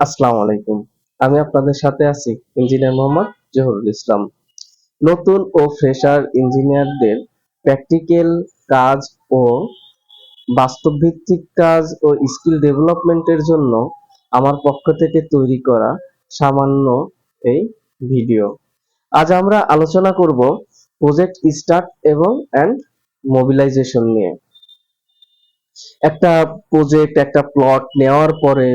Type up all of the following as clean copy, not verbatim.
আসসালামু আলাইকুম। আমি আপনাদের সাথে আছি ইঞ্জিনিয়ার মোহাম্মদ জহুরুল ইসলাম। নতুন ও ফ্রেশার ইঞ্জিনিয়ারদের প্র্যাকটিক্যাল কাজ ও বাস্তবভিত্তিক কাজ ও স্কিল ডেভেলপমেন্টের জন্য আমার পক্ষ থেকে তৈরি করা সামান্য এই ভিডিও। আজ আমরা আলোচনা করব প্রজেক্ট স্টার্ট এবং মোবিলাইজেশন নিয়ে। একটা প্রজেক্ট, একটা প্লট নেওয়ার পরে,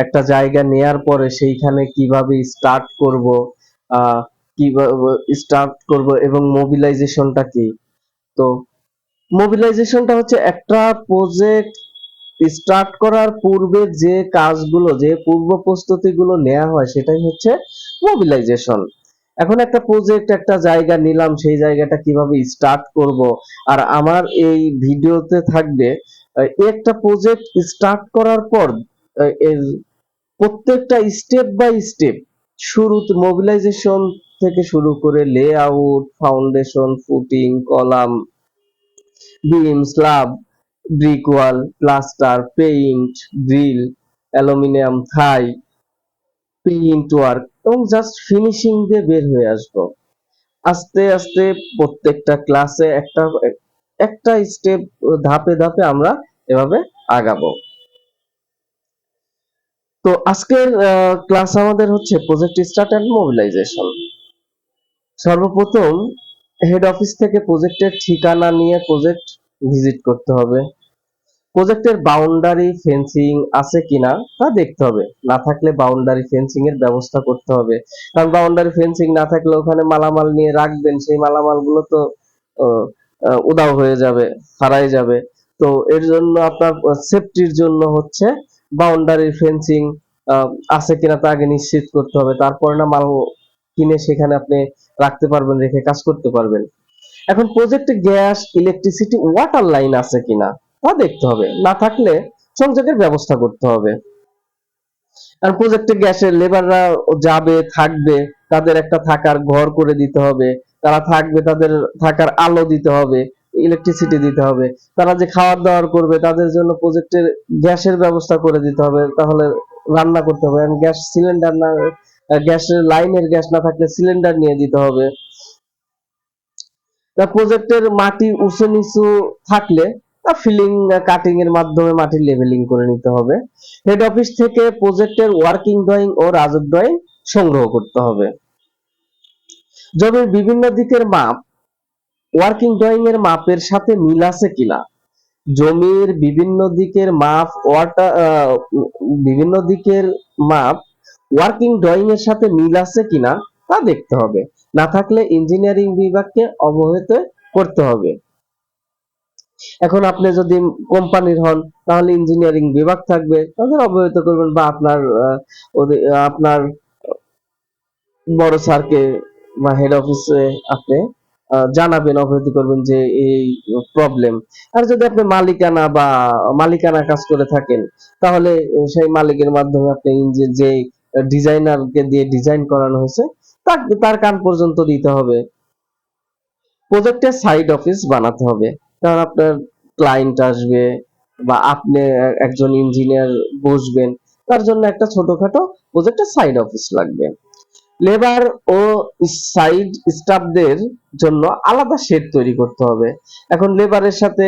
একটা জায়গা নেয়ার পরে সেইখানে কিভাবে স্টার্ট করব, আহ কিভাবে স্টার্ট করব এবং মোবিলাইজেশনটা কি। তো মোবিলাইজেশনটা হচ্ছে একটা প্রজেক্ট স্টার্ট করার পূর্বে যে কাজগুলো, যে পূর্ব প্রস্তুতিগুলো নেওয়া হয় সেটাই হচ্ছে মোবিলাইজেশন। এখন একটা প্রজেক্ট, একটা জায়গা নিলাম, সেই জায়গাটা কিভাবে স্টার্ট করব। আর আমার এই ভিডিওতে থাকবে একটা প্রজেক্ট স্টার্ট করার পর এর প্রত্যেকটা স্টেপ বাই স্টেপ, শুরুতে মোবিলাইজেশন থেকে শুরু করে লেআউট, ফাউন্ডেশন, ফুটিং, কলাম, বিম, স্ল্যাব, ব্রিক ওয়াল, প্লাস্টার, পেইন্ট, গ্রিল, অ্যালুমিনিয়াম থাই, পেইন্ট ওয়ার্ক এবং জাস্ট ফিনিশিং দিয়ে বের হয়ে আসবো। আস্তে আস্তে প্রত্যেকটা ক্লাসে একটা একটা স্টেপ, ধাপে ধাপে আমরা এভাবে আগাবো। তো আজকের ক্লাস আমাদের হচ্ছে প্রজেক্ট স্টার্ট এন্ড মোবিলাইজেশন। সর্বপ্রথম হেড অফিস থেকে প্রজেক্টের ঠিকানা নিয়ে প্রজেক্ট ভিজিট করতে হবে। প্রজেক্টের বাউন্ডারি ফেন্সিং আছে কিনা তা দেখতে হবে। না থাকলে বাউন্ডারি ফেন্সিং এর ব্যবস্থা করতে হবে। কারণ বাউন্ডারি ফেন্সিং না থাকলে ওখানে মালামাল নিয়ে রাখবেন, সেই মালামাল গুলো তো উধাও হয়ে যাবে, হারাই যাবে। তো এর জন্য আপনার সেফটির জন্য হচ্ছে বাউন্ডারি ফেন্সিং আছে কিনা তা আগে নিশ্চিত করতে হবে। তারপর না মাল কিনে সেখানে আপনি রাখতে পারবেন, রেখে কাজ করতে পারবেন। এখন প্রজেক্টে গ্যাস, ইলেকট্রিসিটি, ওয়াটার লাইন আছে কিনা তা দেখতে হবে। না থাকলে সংযোগের ব্যবস্থা করতে হবে। আর প্রজেক্টে গ্যাসের লেবাররা যাবে, থাকবে, তাদের একটা থাকার ঘর করে দিতে হবে। তারা থাকবে, তাদের থাকার আলো দিতে হবে, ইলেকট্রিসিটি দিতে হবে। তারা যে খাওয়ার দাওয়ার করবে তাদের জন্য প্রজেক্টের গ্যাসের ব্যবস্থা করে দিতে হবে। তাহলে রান্না করতে হবে। গ্যাস সিলিন্ডার না, গ্যাসের লাইনের গ্যাস না থাকলে সিলিন্ডার নিয়ে দিতে হবে। প্রজেক্টের মাটি উঁচু নিচু থাকলে তা ফিলিং, কাটিং এর মাধ্যমে মাটি লেভেলিং করে নিতে হবে। হেড অফিস থেকে প্রজেক্টের ওয়ার্কিং ড্রয়িং ও রাজক ড্রয়িং সংগ্রহ করতে হবে। জমির বিভিন্ন দিকের মাপ ওয়ার্কিং ড্রয়িং এর মাপের সাথে মিল আছে কিনা। জমির বিভিন্ন দিকের মাপ বিভিন্ন দিকের মাপ ওয়ার্কিং ড্রয়িং এর সাথে মিল আছে কিনা তা দেখতে হবে। না থাকলে ইঞ্জিনিয়ারিং বিভাগকে অবহিত করতে হবে। এখন আপনি যদি কোম্পানির হন তাহলে ইঞ্জিনিয়ারিং বিভাগ থাকবে, তাদের অবহিত করবেন, বা আপনার বড় স্যারকে বা হেড অফিসে আপনি জানাবেন, অবহিত করবেন যে এই প্রবলেম। আর যদি আপনি মালিকানা কাজ করে থাকেন তাহলে সেই মালিকের মাধ্যমে আপনি যে ডিজাইনারকে দিয়ে ডিজাইন করানো হয়েছে তার কান পর্যন্ত দিতে হবে। প্রজেক্টের সাইড অফিস বানাতে হবে। কারণ আপনার ক্লায়েন্ট আসবে বা আপনি একজন ইঞ্জিনিয়ার বসবেন, তার জন্য একটা ছোটখাটো প্রজেক্টের সাইড অফিস লাগবে। লেবার ও সাইড স্টাফদের জন্য আলাদা শেড তৈরি করতে হবে। এখন লেবারের সাথে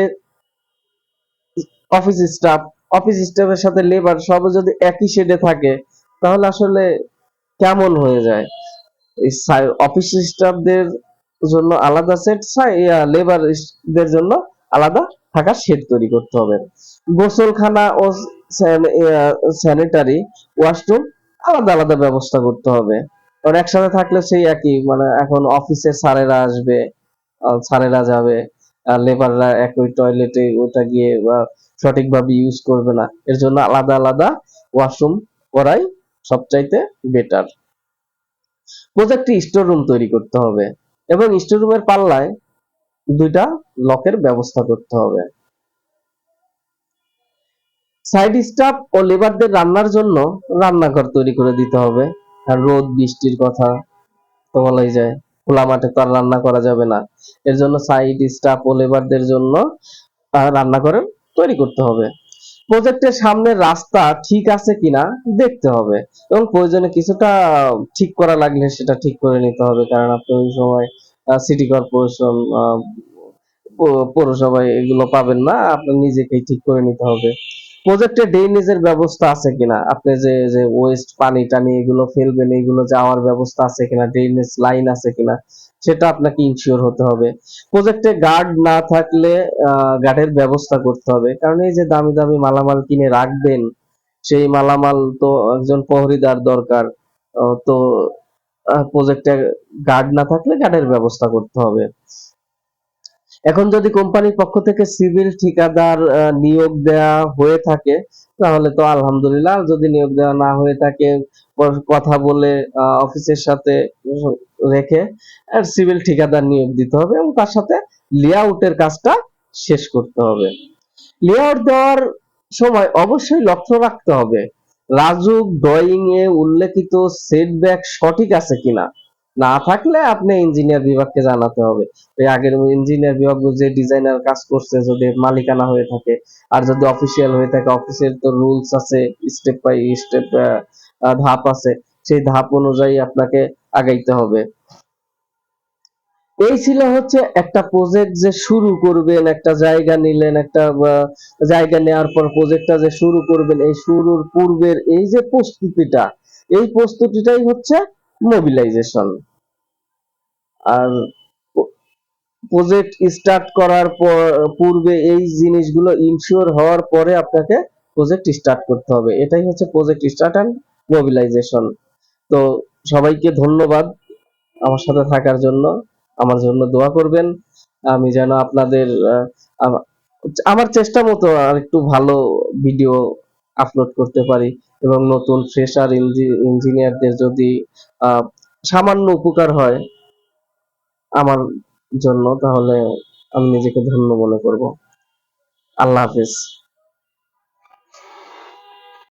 অফিস স্টাফ, অফিস স্টাফের সাথে লেবার সব যদি একই শেডে থাকে তাহলে আসলে কেমন হয়ে যায়। অফিস স্টাফদের জন্য আলাদা সেট, লেবারদের জন্য আলাদা থাকার শেড তৈরি করতে হবে। গোসলখানা ও স্যানিটারি ওয়াশরুম আলাদা আলাদা ব্যবস্থা করতে হবে। কারণ একসাথে থাকলে সেই একই, মানে এখন অফিসের স্যারেরা আসবে, স্যারেরা যাবে, লেবাররা একই টয়লেটে ওটা গিয়ে সঠিকভাবে ইউজ করবে না। এর জন্য আলাদা আলাদা ওয়াশরুম করাই সবচাইতে বেটার। প্রজেক্টে স্টোর রুম তৈরি করতে হবে এবং স্টোর রুমের পাল্লায় দুইটা লকের ব্যবস্থা করতে হবে। সাইড স্টাফ ও লেবারদের রান্নার জন্য রান্নাঘর তৈরি করে দিতে হবে। আর রোদ বৃষ্টির কথা তো বলাই যায়, খোলা মাঠে তো আর রান্না করা যাবে না। এর জন্য সাইড স্টাফ ও লেবারদের জন্য রান্নাঘর তৈরি করতে হবে। প্রজেক্টের সামনের রাস্তা ঠিক আছে কিনা দেখতে হবে, এবং প্রয়োজনে কিছুটা ঠিক করা লাগলে সেটা ঠিক করে নিতে হবে, কারণ আপনি ওই সময় সিটি কর্পোরেশন, পৌরসভায় এগুলো পাবেন না, আপনার নিজেকেই ঠিক করে নিতে হবে। প্রজেক্টে ড্রেনেজের ব্যবস্থা আছে কিনা, আপনি যে যে ওয়েস্ট পানি টানি এগুলো ফেলবেন, এগুলো যাওয়ার ব্যবস্থা আছে কিনা, ড্রেনেজ লাইন আছে কিনা, সেটা আপনাকে ইনশিওর হতে হবে। প্রজেক্টে গার্ড না থাকলে গার্ডের ব্যবস্থা করতে হবে, কারণ এই যে দামি দামি মালামাল কিনে রাখবেন, সেই মালামাল তো একজন প্রহরীদার দরকার। তো প্রজেক্টে গার্ড না থাকলে গার্ডের ব্যবস্থা করতে হবে। এখন যদি কোম্পানির পক্ষ থেকে সিভিল ঠিকাদার নিয়োগ দেওয়া হয়ে থাকে তাহলে তো আলহামদুলিল্লাহ, যদি নিয়োগ দেওয়া না হয়ে থাকে কথা বলে অফিসের সাথে রেখে সিভিল ঠিকাদার নিয়োগ দিতে হবে, এবং তার সাথে লেআউটের কাজটা শেষ করতে হবে। লেআউট দেওয়ার সময় অবশ্যই লক্ষ্য রাখতে হবে রাজুক ড্রয়িং এ উল্লেখিত সেটব্যাক সঠিক আছে কিনা, না থাকলে আপনি ইঞ্জিনিয়ার বিভাগকে জানাতে হবে। এই আগের ইঞ্জিনিয়ার বিভাগ যে ডিজাইনার কাজ করছে যদি মালিকানা হয়ে থাকে, আর যদি অফিসিয়াল হয়ে থাকে অফিসের তো রুলস আছে, স্টেপ বাই স্টেপ ধাপ আছে, সেই ধাপ অনুযায়ী আপনাকে আগাইতে হবে। এই ছিল হচ্ছে একটা প্রজেক্ট যে শুরু করবেন, একটা জায়গা নিলেন, একটা জায়গা নেওয়ার পর প্রজেক্টটা যে শুরু করবেন, এই শুরুর পূর্বের এই যে প্রস্তুতিটা, এই প্রস্তুতিটাই হচ্ছে মোবিলাইজেশন। আর প্রজেক্ট স্টার্ট করার পূর্বে এই জিনিসগুলো ইনশিওর হওয়ার পরে আপনাকে প্রজেক্ট স্টার্ট করতে হবে, এটাই হচ্ছে প্রজেক্ট স্টার্ট অ্যান্ড মোবিলাইজেশন। তো সবাইকে ধন্যবাদ আমার সাথে থাকার জন্য, আমার জন্য দোয়া করবেন, আমি যেন আপনাদের আমার চেষ্টা মতো আর একটু ভালো ভিডিও আপলোড করতে পারি, এবং নতুন ফ্রেশার ইঞ্জিনিয়ারদের যদি সামান্য উপকার হয় আমার জন্য, তাহলে আমি নিজেকে ধন্য মনে করব। আল্লাহ হাফেজ।